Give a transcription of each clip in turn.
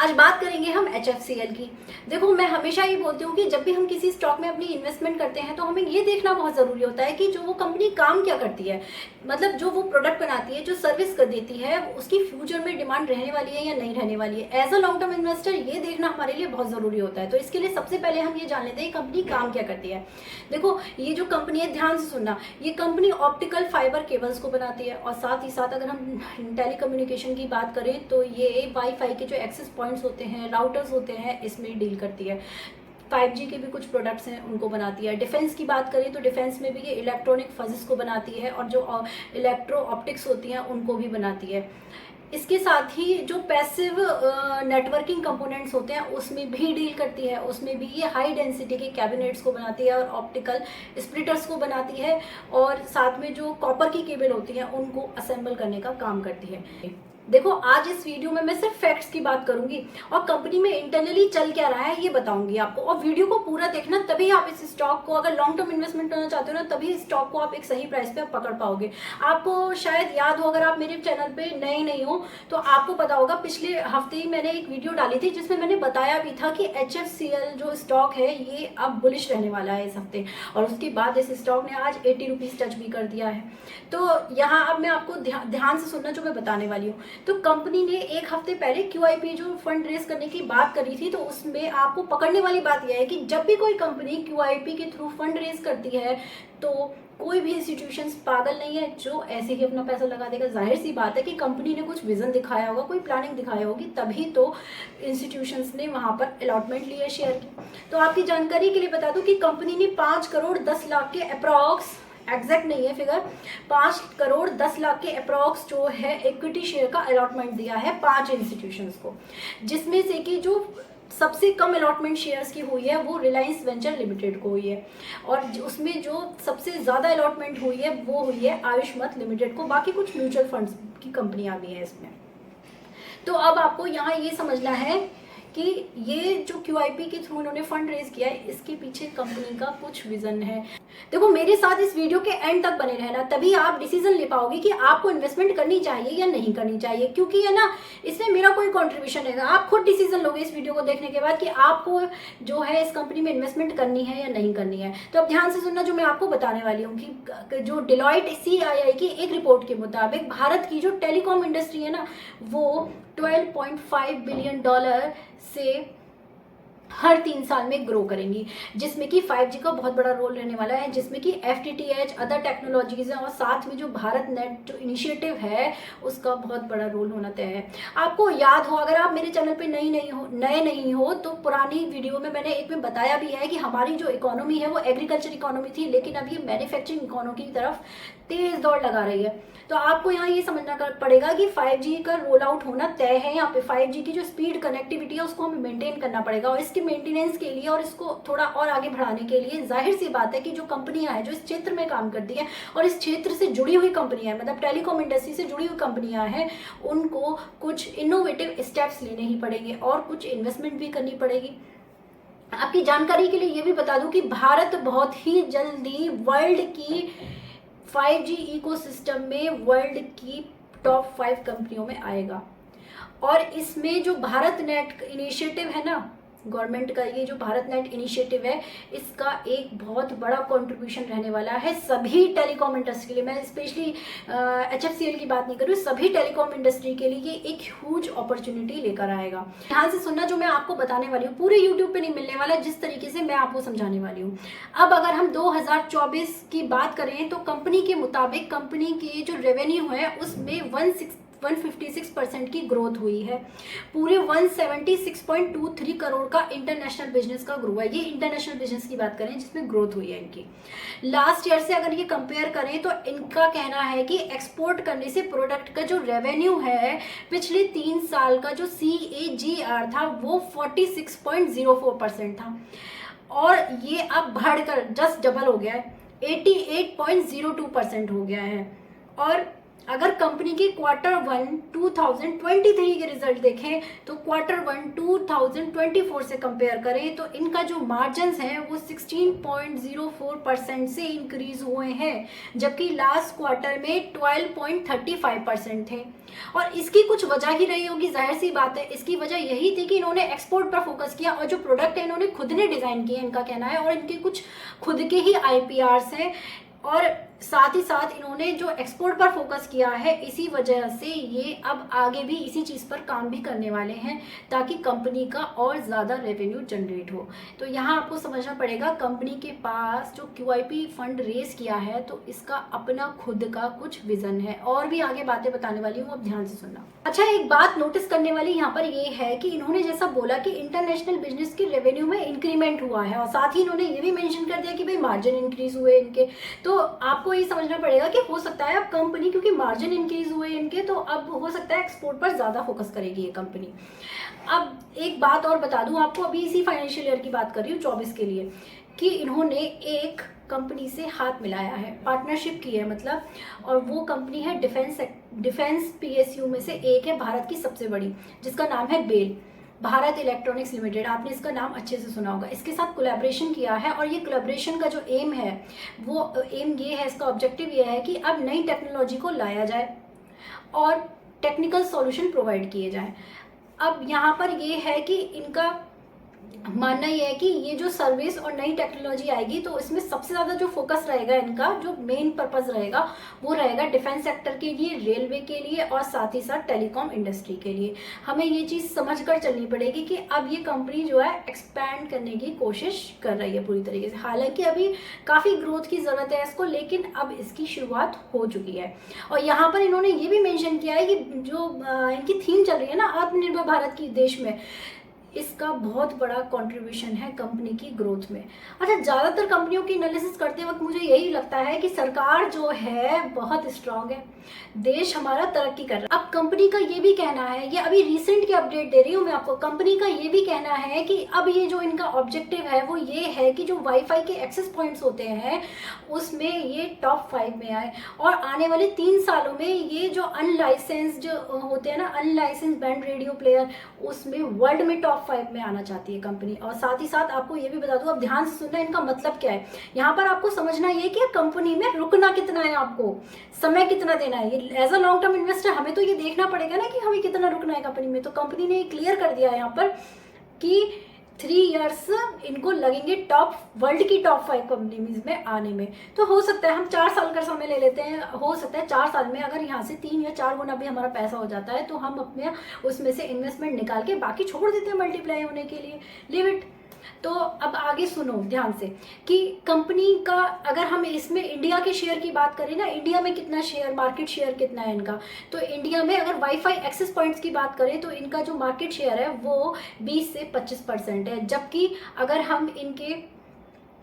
आज बात करेंगे हम HFCL की। देखो, मैं हमेशा ये बोलती हूँ कि जब भी हम किसी स्टॉक में अपनी इन्वेस्टमेंट करते हैं तो हमें ये देखना बहुत ज़रूरी होता है कि जो वो कंपनी काम क्या करती है, मतलब जो वो प्रोडक्ट बनाती है, जो सर्विस कर देती है, उसकी फ्यूचर में डिमांड रहने वाली है या नहीं रहने वाली है। As a long term investor ये देखना हमारे लिए बहुत ज़रूरी होता है। तो इसके लिए सबसे पहले हम ये जान लेते हैं कंपनी काम क्या करती है। देखो, ये जो कंपनी है, ध्यान से सुनना, ये कंपनी ऑप्टिकल फाइबर केबल्स को बनाती है और साथ ही साथ अगर हम टेलीकम्युनिकेशन की बात करें तो ये वाईफाई के जो एक्सेस पॉइंट्स होते हैं, राउटर्स होते हैं, इसमें डील करती है। 5G के भी कुछ प्रोडक्ट्स हैं, उनको बनाती है। डिफेंस की बात करें तो डिफेंस में भी ये इलेक्ट्रॉनिक फजिस को बनाती है और जो इलेक्ट्रो ऑप्टिक्स होती हैं उनको भी बनाती है। इसके साथ ही जो पैसिव नेटवर्किंग कंपोनेंट्स होते हैं उसमें भी डील करती है। उसमें भी ये हाई डेंसिटी के कैबिनेट्स को बनाती है और ऑप्टिकल स्प्लिटर्स को बनाती है और साथ में जो कॉपर की केबल होती है उनको असेंबल करने का काम करती है। देखो, आज इस वीडियो में मैं सिर्फ फैक्ट्स की बात करूंगी और कंपनी में इंटरनली चल क्या रहा है ये बताऊंगी आपको। और वीडियो को पूरा देखना, तभी आप इस स्टॉक को, अगर लॉन्ग टर्म इन्वेस्टमेंट करना चाहते हो ना, तभी इस स्टॉक को आप एक सही प्राइस पे आप पकड़ पाओगे। आपको शायद याद हो, अगर आप मेरे चैनल पे नए नहीं हो तो आपको पता होगा, पिछले हफ्ते ही मैंने एक वीडियो डाली थी जिसमें मैंने बताया भी था कि HFCL जो स्टॉक है ये अब बुलिश रहने वाला है इस हफ्ते। और उसके बाद इस स्टॉक ने आज 80 रुपीज़ टच भी कर दिया है। तो यहाँ अब मैं आपको ध्यान से सुनना जो मैं बताने वाली हूँ। तो कंपनी ने एक हफ्ते पहले QIP जो फंड रेज करने की बात करी थी, तो उसमें आपको पकड़ने वाली बात यह है कि जब भी कोई कंपनी QIP के थ्रू फंड रेज करती है तो कोई भी इंस्टीट्यूशंस पागल नहीं है जो ऐसे ही अपना पैसा लगा देगा। जाहिर सी बात है कि कंपनी ने कुछ विजन दिखाया होगा, कोई प्लानिंग दिखाई होगी, तभी तो इंस्टीट्यूशंस ने वहां पर अलॉटमेंट लिया शेयर की। तो आपकी जानकारी के लिए बता दूं कि कंपनी ने 5 करोड़ 10 लाख के अप्रॉक्स, एग्जैक्ट नहीं है फिगर, 5 करोड़ 10 लाख के अप्रॉक्स जो है इक्विटी शेयर का अलॉटमेंट दिया है 5 इंस्टीट्यूशंस को, जिसमें से कि जो सबसे कम अलॉटमेंट शेयर्स की हुई है वो रिलायंस वेंचर लिमिटेड को हुई है और उसमें जो सबसे ज़्यादा अलॉटमेंट हुई है वो हुई है आयुष्मत लिमिटेड को। बाकी कुछ म्यूचुअल फंड्स की कंपनियां भी हैं इसमें। तो अब आपको यहाँ ये समझना है कि ये जो QIP के थ्रू उन्होंने फंड रेज किया है, इसके पीछे कंपनी का कुछ विजन है। देखो, मेरे साथ इस वीडियो के एंड तक बने रहना, तभी आप डिसीजन ले पाओगे कि आपको इन्वेस्टमेंट करनी चाहिए या नहीं करनी चाहिए, क्योंकि है ना, इसमें मेरा कोई कंट्रीब्यूशन नहीं है। आप खुद डिसीजन लोगे इस वीडियो को देखने के बाद कि आपको जो है इस कंपनी में इन्वेस्टमेंट करनी है या नहीं करनी है। तो अब ध्यान से सुनना जो मैं आपको बताने वाली हूँ कि जो डिलॉयट CII की एक रिपोर्ट के मुताबिक भारत की जो टेलीकॉम इंडस्ट्री है ना, वो $12.5 बिलियन से हर 3 साल में ग्रो करेंगी, जिसमें कि 5G का बहुत बड़ा रोल रहने वाला है, जिसमें कि FTTH, अदर टेक्नोलॉजीज हैं और साथ में जो भारत नेट जो इनिशिएटिव है उसका बहुत बड़ा रोल होना तय है। आपको याद हो, अगर आप मेरे चैनल पे नए नहीं हो तो पुरानी वीडियो में मैंने एक में बताया भी है कि हमारी जो इकोनॉमी है वो एग्रीकल्चर इकोनॉमी थी, लेकिन अब ये मैन्युफैक्चरिंग इकोनॉमी की तरफ तेज दौड़ लगा रही है। तो आपको यहाँ ये समझना पड़ेगा कि 5G का रोल आउट होना तय है। यहाँ पे 5G की जो स्पीड कनेक्टिविटी है उसको हमें मेंटेन करना पड़ेगा और इसके मेंटेनेंस के लिए और इसको थोड़ा और आगे बढ़ाने के लिए जाहिर सी बात है कि जो कंपनियां हैं जो इस क्षेत्र में काम करती हैं और इस क्षेत्र से जुड़ी हुई कंपनियां हैं, मतलब टेलीकॉम इंडस्ट्री से जुड़ी हुई कंपनियां हैं, उनको कुछ इनोवेटिव स्टेप्स लेने ही पड़ेंगे और कुछ इन्वेस्टमेंट भी करनी पड़ेगी। आपकी जानकारी के लिए ये भी बता दूं कि भारत बहुत ही जल्दी वर्ल्ड की 5G इकोसिस्टम में वर्ल्ड की टॉप 5 कंपनियों में आएगा। और इसमें जो भारत नेट इनिशिएटिव है ना, गवर्नमेंट का ये जो भारत नेट इनिशिएटिव है, इसका एक बहुत बड़ा कंट्रीब्यूशन रहने वाला है सभी टेलीकॉम इंडस्ट्री के लिए। मैं स्पेशली HFCL की बात नहीं कर रही हूँ, सभी टेलीकॉम इंडस्ट्री के लिए ये एक ह्यूज अपॉर्चुनिटी लेकर आएगा। ध्यान से सुनना जो मैं आपको बताने वाली हूँ, पूरे यूट्यूब पे नहीं मिलने वाला जिस तरीके से मैं आपको समझाने वाली हूँ। अब अगर हम 2024 की बात करें तो कंपनी के मुताबिक कंपनी के जो रेवेन्यू है उसमें 156% की ग्रोथ हुई है। पूरे 176.23 करोड़ का इंटरनेशनल बिजनेस का ग्रो है। ये इंटरनेशनल बिजनेस की बात करें जिसमें ग्रोथ हुई है इनकी। लास्ट ईयर से अगर ये कंपेयर करें तो इनका कहना है कि एक्सपोर्ट करने से प्रोडक्ट का जो रेवेन्यू है पिछले 3 साल का जो CAGR था वो 46.04% था और ये अब बढ़कर जस्ट डबल हो गया है, 88.02% हो गया है। और अगर कंपनी के Q1 2023 के रिजल्ट देखें तो Q1 2024 से कंपेयर करें तो इनका जो मार्जिन्स हैं वो 16.04% से इंक्रीज हुए हैं, जबकि लास्ट क्वार्टर में 12.35% थे। और इसकी कुछ वजह ही रही होगी, जाहिर सी बात है। इसकी वजह यही थी कि इन्होंने एक्सपोर्ट पर फोकस किया और जो प्रोडक्ट है इन्होंने खुद ने डिज़ाइन किए, इनका कहना है, और इनके कुछ खुद के ही IPRs हैं। और साथ ही साथ इन्होंने जो एक्सपोर्ट पर फोकस किया है, इसी वजह से ये अब आगे भी इसी चीज़ पर काम भी करने वाले हैं ताकि कंपनी का और ज़्यादा रेवेन्यू जनरेट हो। तो यहाँ आपको समझना पड़ेगा, कंपनी के पास जो QIP फंड रेस किया है तो इसका अपना खुद का कुछ विजन है। और भी आगे बातें बताने वाली हूँ, अब ध्यान से सुनना। अच्छा, एक बात नोटिस करने वाली यहाँ पर ये है कि इन्होंने जैसा बोला कि इंटरनेशनल बिजनेस के रेवेन्यू में इंक्रीमेंट हुआ है, और साथ ही इन्होंने ये भी मेंशन कर दिया कि भाई मार्जिन इंक्रीज हुए इनके। तो आपको ये समझना पड़ेगा कि हो सकता है अब कंपनी, क्योंकि मार्जिन इंक्रीज हुए इनके, तो अब हो सकता है एक्सपोर्ट पर ज़्यादा फोकस करेगी ये कंपनी। अब एक बात और बता दूं आपको, अभी इसी फाइनेंशियल ईयर की बात कर रही हूँ 24 के लिए, कि इन्होंने एक कंपनी से हाथ मिलाया है, पार्टनरशिप की है मतलब, और वो कंपनी है डिफेंस PSU में से एक है, भारत की सबसे बड़ी, जिसका नाम है बेल, भारत इलेक्ट्रॉनिक्स लिमिटेड। आपने इसका नाम अच्छे से सुना होगा। इसके साथ कोलैबोरेशन किया है, और ये कोलैबोरेशन का जो एम है वो एम ये है, इसका ऑब्जेक्टिव ये है कि अब नई टेक्नोलॉजी को लाया जाए और टेक्निकल सॉल्यूशन प्रोवाइड किए जाएं। अब यहाँ पर ये है कि इनका मानना ये है कि ये जो सर्विस और नई टेक्नोलॉजी आएगी तो इसमें सबसे ज़्यादा जो फोकस रहेगा, इनका जो मेन पर्पस रहेगा वो रहेगा डिफेंस सेक्टर के लिए, रेलवे के लिए, और साथ ही साथ टेलीकॉम इंडस्ट्री के लिए। हमें ये चीज़ समझ कर चलनी पड़ेगी कि अब ये कंपनी जो है एक्सपैंड करने की कोशिश कर रही है पूरी तरीके से। हालांकि अभी काफ़ी ग्रोथ की ज़रूरत है इसको, लेकिन अब इसकी शुरुआत हो चुकी है। और यहाँ पर इन्होंने ये भी मेंशन किया है कि जो इनकी थीम चल रही है ना, आत्मनिर्भर भारत की देश में, इसका बहुत बड़ा कंट्रीब्यूशन है कंपनी की ग्रोथ में। अच्छा, ज़्यादातर कंपनियों की एनालिसिस करते वक्त मुझे यही लगता है कि सरकार जो है बहुत स्ट्रांग है, देश हमारा तरक्की कर रहा है। अब कंपनी का ये भी कहना है, ये अभी रिसेंट की अपडेट दे रही हूँ मैं आपको, कंपनी का ये भी कहना है कि अब ये जो इनका ऑब्जेक्टिव है वो ये है कि जो वाईफाई के एक्सेस पॉइंट्स होते हैं उसमें ये टॉप 5 में आए, और आने वाले 3 सालों में ये जो अनलाइसेंस्ड होते हैं ना, अनलाइसेंस्ड बैंड रेडियो प्लेयर, उसमें वर्ल्ड में टॉप 5 में आना चाहती है कंपनी। और साथ ही साथ आपको ये भी बता दूं, अब ध्यान से सुनना, इनका मतलब क्या है। यहाँ पर आपको समझना ये कि कंपनी में रुकना कितना है, आपको समय कितना देना है। ये as a long term investor हमें तो ये देखना पड़ेगा ना कि हमें कितना रुकना है कंपनी में। तो कंपनी ने क्लियर कर दिया है यहाँ पर कि 3 इयर्स इनको लगेंगे वर्ल्ड की टॉप 5 कंपनीज में आने में। तो हो सकता है हम 4 साल का समय ले लेते हैं, हो सकता है 4 साल में अगर यहाँ से 3 या 4 गुना भी हमारा पैसा हो जाता है तो हम अपने उसमें से इन्वेस्टमेंट निकाल के बाकी छोड़ देते हैं मल्टीप्लाई होने के लिए, लिव इट। तो अब आगे सुनो ध्यान से कि कंपनी का, अगर हम इसमें इंडिया के शेयर की बात करें ना, इंडिया में कितना शेयर, मार्केट शेयर कितना है इनका, तो इंडिया में अगर वाईफाई एक्सेस पॉइंट्स की बात करें तो इनका जो मार्केट शेयर है वो 20 से 25% है, जबकि अगर हम इनके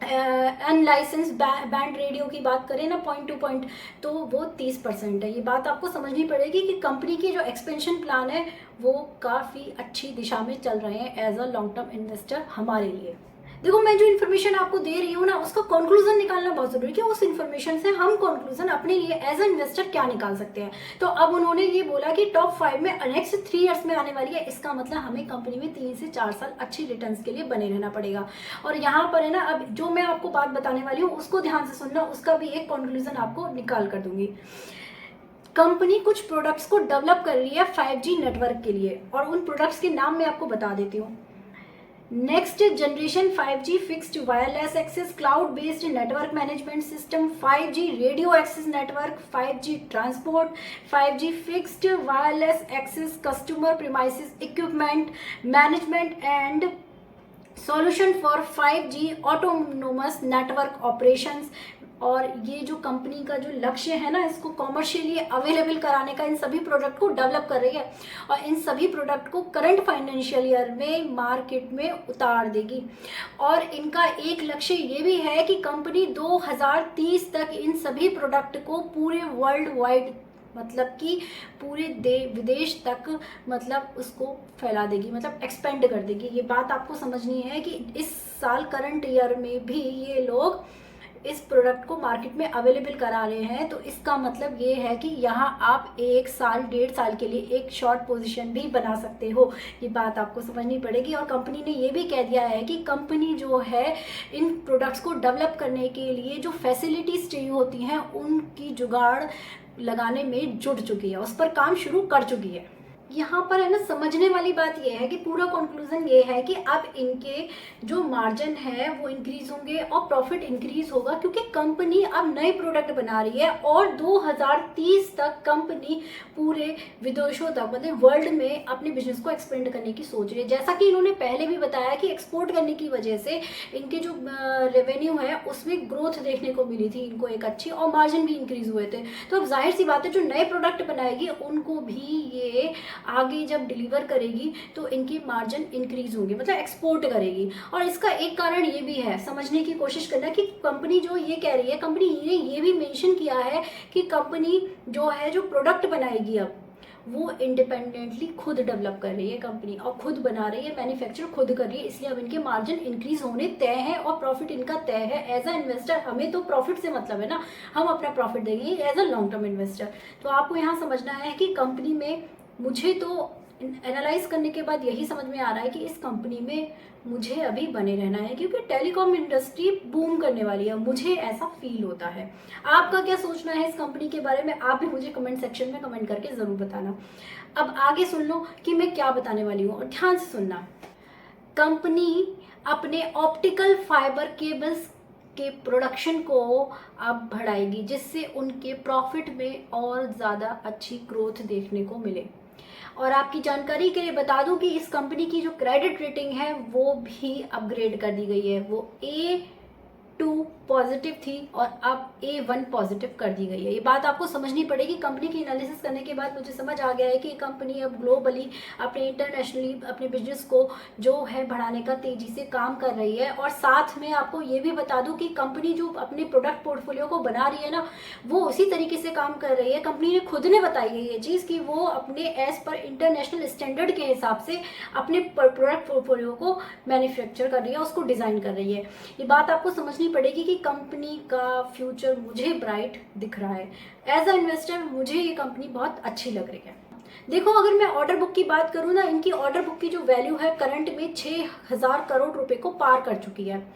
अनलाइसेंस बैंड रेडियो की बात करें ना, पॉइंट टू पॉइंट, तो वो 30% है। ये बात आपको समझनी पड़ेगी कि कंपनी की जो एक्सपेंशन प्लान है वो काफ़ी अच्छी दिशा में चल रहे हैं as a long term investor हमारे लिए। देखो, मैं जो इन्फॉर्मेशन आपको दे रही हूँ ना, उसका कंक्लूजन निकालना बहुत जरूरी है कि उस इन्फॉर्मेशन से हम कंक्लूजन अपने लिए एज अ इन्वेस्टर क्या निकाल सकते हैं। तो अब उन्होंने ये बोला कि टॉप 5 में नेक्स्ट 3 इयर्स में आने वाली है, इसका मतलब हमें कंपनी में 3 से 4 साल अच्छी रिटर्न्स के लिए बने रहना पड़ेगा। और यहाँ पर है ना, अब जो मैं आपको बात बताने वाली हूँ उसको ध्यान से सुनना, उसका भी एक कंक्लूजन आपको निकाल कर दूंगी। कंपनी कुछ प्रोडक्ट्स को डेवलप कर रही है 5G नेटवर्क के लिए, और उन प्रोडक्ट्स के नाम मैं आपको बता देती हूँ। Next generation 5G fixed wireless access cloud based network management system, 5G radio access network, 5G transport, 5G fixed wireless access customer premises equipment management and solution for 5G autonomous network operations. और ये जो company का जो लक्ष्य है ना, इसको commercially available कराने का, इन सभी प्रोडक्ट को डेवलप कर रही है और इन सभी प्रोडक्ट को करंट फाइनेंशियल ईयर में मार्केट में उतार देगी। और इनका एक लक्ष्य ये भी है कि कंपनी 2030 तक इन सभी प्रोडक्ट को पूरे वर्ल्ड वाइड, मतलब कि पूरे विदेश तक, मतलब उसको फैला देगी, मतलब एक्सपेंड कर देगी। ये बात आपको समझनी है कि इस साल करंट ईयर में भी ये लोग इस प्रोडक्ट को मार्केट में अवेलेबल करा रहे हैं, तो इसका मतलब ये है कि यहाँ आप 1 साल 1.5 साल के लिए एक शॉर्ट पोजीशन भी बना सकते हो। ये बात आपको समझनी पड़ेगी। और कंपनी ने ये भी कह दिया है कि कंपनी जो है इन प्रोडक्ट्स को डेवलप करने के लिए जो फैसिलिटीज़ चाहिए होती हैं उनकी जुगाड़ लगाने में जुट चुकी है, उस पर काम शुरू कर चुकी है। यहाँ पर है ना, समझने वाली बात यह है कि पूरा कंक्लूजन ये है कि अब इनके जो मार्जिन है वो इंक्रीज होंगे और प्रॉफिट इंक्रीज होगा, क्योंकि कंपनी अब नए प्रोडक्ट बना रही है और 2030 तक कंपनी पूरे विदेशों तक, मतलब वर्ल्ड में अपने बिजनेस को एक्सपेंड करने की सोच रही है। जैसा कि इन्होंने पहले भी बताया कि एक्सपोर्ट करने की वजह से इनके जो रेवेन्यू है उसमें ग्रोथ देखने को मिली थी इनको एक अच्छी, और मार्जिन भी इंक्रीज हुए थे। तो अब जाहिर सी बात है जो नए प्रोडक्ट बनाएगी उनको भी ये आगे जब डिलीवर करेगी तो इनकी मार्जिन इंक्रीज होंगे, मतलब एक्सपोर्ट करेगी। और इसका एक कारण ये भी है, समझने की कोशिश करना कि कंपनी जो ये कह रही है, कंपनी ने ये भी मेंशन किया है कि कंपनी जो है जो प्रोडक्ट बनाएगी अब वो इंडिपेंडेंटली खुद डेवलप कर रही है कंपनी, और खुद बना रही है, मैन्युफैक्चर खुद कर रही है, इसलिए अब इनके मार्जिन इंक्रीज होने तय है और प्रॉफिट इनका तय है। एज अ इन्वेस्टर हमें तो प्रॉफिट से मतलब है ना, हम अपना प्रॉफिट देंगे as a long term investor. तो आपको यहाँ समझना है कि कंपनी में, मुझे तो एनालाइज करने के बाद यही समझ में आ रहा है कि इस कंपनी में मुझे अभी बने रहना है, क्योंकि टेलीकॉम इंडस्ट्री बूम करने वाली है, मुझे ऐसा फील होता है। आपका क्या सोचना है इस कंपनी के बारे में, आप भी मुझे कमेंट सेक्शन में कमेंट करके ज़रूर बताना। अब आगे सुन लो कि मैं क्या बताने वाली हूँ, और ध्यान से सुनना। कंपनी अपने ऑप्टिकल फाइबर केबल्स के प्रोडक्शन को अब बढ़ाएगी, जिससे उनके प्रॉफिट में और ज़्यादा अच्छी ग्रोथ देखने को मिले। और आपकी जानकारी के लिए बता दूं कि इस कंपनी की जो क्रेडिट रेटिंग है वो भी अपग्रेड कर दी गई है। वो A2 पॉजिटिव थी और अब A1 पॉजिटिव कर दी गई है। ये बात आपको समझनी पड़ेगी। कंपनी की एनालिसिस करने के बाद मुझे समझ आ गया है कि कंपनी अब ग्लोबली अपने इंटरनेशनली अपने बिजनेस को जो है बढ़ाने का तेजी से काम कर रही है। और साथ में आपको ये भी बता दूं कि कंपनी जो अपने प्रोडक्ट पोर्टफोलियो को बना रही है ना, वो उसी तरीके से काम कर रही है। कंपनी ने खुद ने बताई है ये चीज़ कि वो अपने एज पर इंटरनेशनल स्टैंडर्ड के हिसाब से अपने प्रोडक्ट पोर्टफोलियो को मैन्युफैक्चर कर रही है, उसको डिज़ाइन कर रही है। ये बात आपको समझनी पड़ेगी कि कंपनी का फ्यूचर मुझे ब्राइट दिख रहा है। एज अ इन्वेस्टर मुझे ये कंपनी बहुत अच्छी लग रही है। देखो, अगर मैं ऑर्डर बुक की बात करूँ ना, इनकी ऑर्डर बुक की जो वैल्यू है करंट में 6,000 करोड़ रुपए को पार कर चुकी है।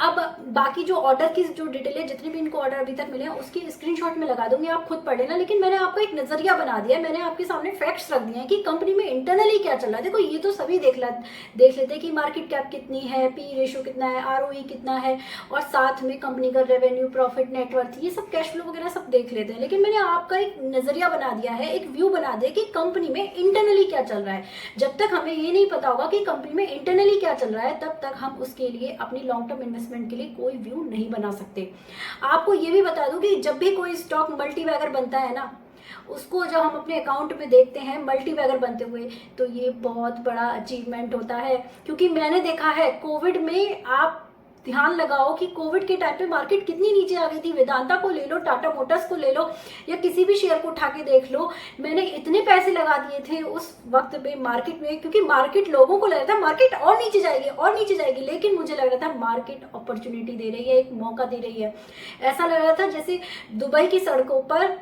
अब बाकी जो ऑर्डर की जो डिटेल है, जितने भी इनको ऑर्डर अभी तक मिले हैं उसकी स्क्रीनशॉट में लगा दूंगी, आप खुद पढ़ लेना। लेकिन मैंने आपको एक नजरिया बना दिया है, मैंने आपके सामने फैक्ट्स रख दिए हैं कि कंपनी में इंटरनली क्या चल रहा है। देखो, ये तो सभी देख लेते हैं कि मार्केट कैप कितनी है, पी रेशो कितना है, ROE कितना है, और साथ में कंपनी का रेवेन्यू, प्रॉफिट, नेटवर्थ, ये सब कैश फ्लो वगैरह सब देख लेते हैं। लेकिन मैंने आपका एक नजरिया बना दिया है, एक व्यू बना दिया कि कंपनी में इंटरनली क्या चल रहा है। जब तक हमें ये नहीं पता होगा कि कंपनी में इंटरनली क्या चल रहा है, तब तक हम उसके लिए अपनी लॉन्ग टर्म इन्वेस्टमेंट के लिए कोई व्यू नहीं बना सकते। आपको ये भी बता दूं कि जब भी कोई स्टॉक मल्टीबैगर बनता है ना, उसको जब हम अपने अकाउंट में देखते हैं मल्टीबैगर बनते हुए, तो ये बहुत बड़ा अचीवमेंट होता है। क्योंकि मैंने देखा है कोविड में, आप ध्यान लगाओ कि कोविड के टाइम पे मार्केट कितनी नीचे आ गई थी। वेदांता को ले लो, टाटा मोटर्स को ले लो, या किसी भी शेयर को उठा के देख लो, मैंने इतने पैसे लगा दिए थे उस वक्त पे मार्केट में, क्योंकि मार्केट, लोगों को लग रहा था मार्केट और नीचे जाएगी और नीचे जाएगी, लेकिन मुझे लग रहा था मार्केट अपॉर्चुनिटी दे रही है, एक मौका दे रही है। ऐसा लग रहा था जैसे दुबई की सड़कों पर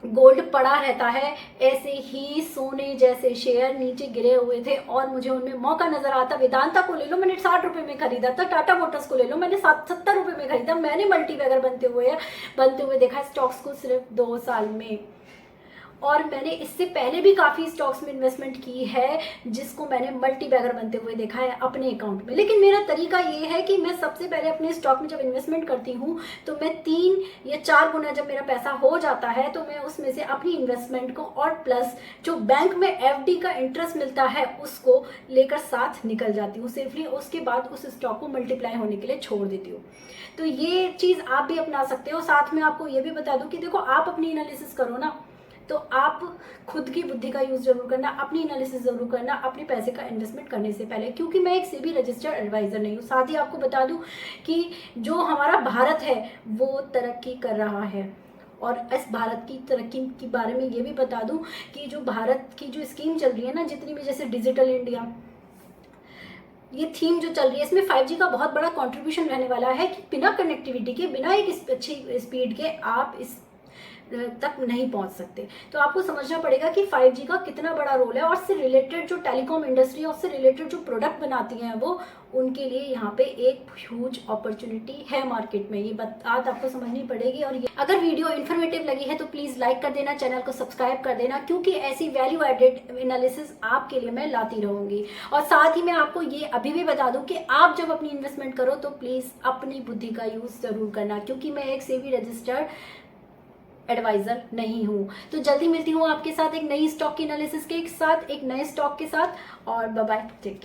गोल्ड पड़ा रहता है, ऐसे ही सोने जैसे शेयर नीचे गिरे हुए थे और मुझे उनमें मौका नजर आता। वेदांता को ले लो, मैंने 60 रुपए में खरीदा था। टाटा मोटर्स को ले लो, मैंने 70 रुपए में खरीदा। मैंने मल्टीबैगर बनते हुए देखा स्टॉक्स को सिर्फ 2 साल में। और मैंने इससे पहले भी काफ़ी स्टॉक्स में इन्वेस्टमेंट की है जिसको मैंने मल्टीबैगर बनते हुए देखा है अपने अकाउंट में। लेकिन मेरा तरीका ये है कि मैं सबसे पहले अपने स्टॉक में जब इन्वेस्टमेंट करती हूँ तो मैं 3 या 4 गुना जब मेरा पैसा हो जाता है तो मैं उसमें से अपनी इन्वेस्टमेंट को और प्लस जो बैंक में FD का इंटरेस्ट मिलता है उसको लेकर साथ निकल जाती हूँ सेफली। उसके बाद उस स्टॉक को मल्टीप्लाई होने के लिए छोड़ देती हूँ। तो ये चीज़ आप भी अपना सकते हो। साथ में आपको ये भी बता दूँ कि देखो, आप अपनी एनालिसिस करो ना, तो आप खुद की बुद्धि का यूज़ जरूर करना, अपनी एनालिसिस जरूर करना अपने पैसे का इन्वेस्टमेंट करने से पहले, क्योंकि मैं एक सेबी रजिस्टर्ड एडवाइज़र नहीं हूँ। साथ ही आपको बता दूँ कि जो हमारा भारत है वो तरक्की कर रहा है, और इस भारत की तरक्की के बारे में ये भी बता दूँ कि जो भारत की जो स्कीम चल रही है ना, जितनी भी, जैसे डिजिटल इंडिया, ये थीम जो चल रही है इसमें 5G का बहुत बड़ा कंट्रीब्यूशन रहने वाला है कि बिना कनेक्टिविटी के, बिना एक अच्छी स्पीड के आप इस तक नहीं पहुंच सकते। तो आपको समझना पड़ेगा कि 5G का कितना बड़ा रोल है, और उससे रिलेटेड जो टेलीकॉम इंडस्ट्री है, उससे रिलेटेड जो प्रोडक्ट बनाती हैं वो, उनके लिए यहाँ पे एक ह्यूज अपॉर्चुनिटी है मार्केट में। ये बात आपको समझनी पड़ेगी। और ये अगर वीडियो इन्फॉर्मेटिव लगी है तो प्लीज़ लाइक कर देना, चैनल को सब्सक्राइब कर देना, क्योंकि ऐसी वैल्यू एडेड एनालिसिस आपके लिए मैं लाती रहूँगी। और साथ ही मैं आपको ये अभी भी बता दूँ कि आप जब अपनी इन्वेस्टमेंट करो तो प्लीज़ अपनी बुद्धि का यूज़ ज़रूर करना, क्योंकि मैं एक सेबी रजिस्टर्ड एडवाइजर नहीं हूँ। तो जल्दी मिलती हूँ आपके साथ एक नई स्टॉक की एनालिसिस के साथ, एक नए स्टॉक के साथ। और बाय बाय, टेक केयर।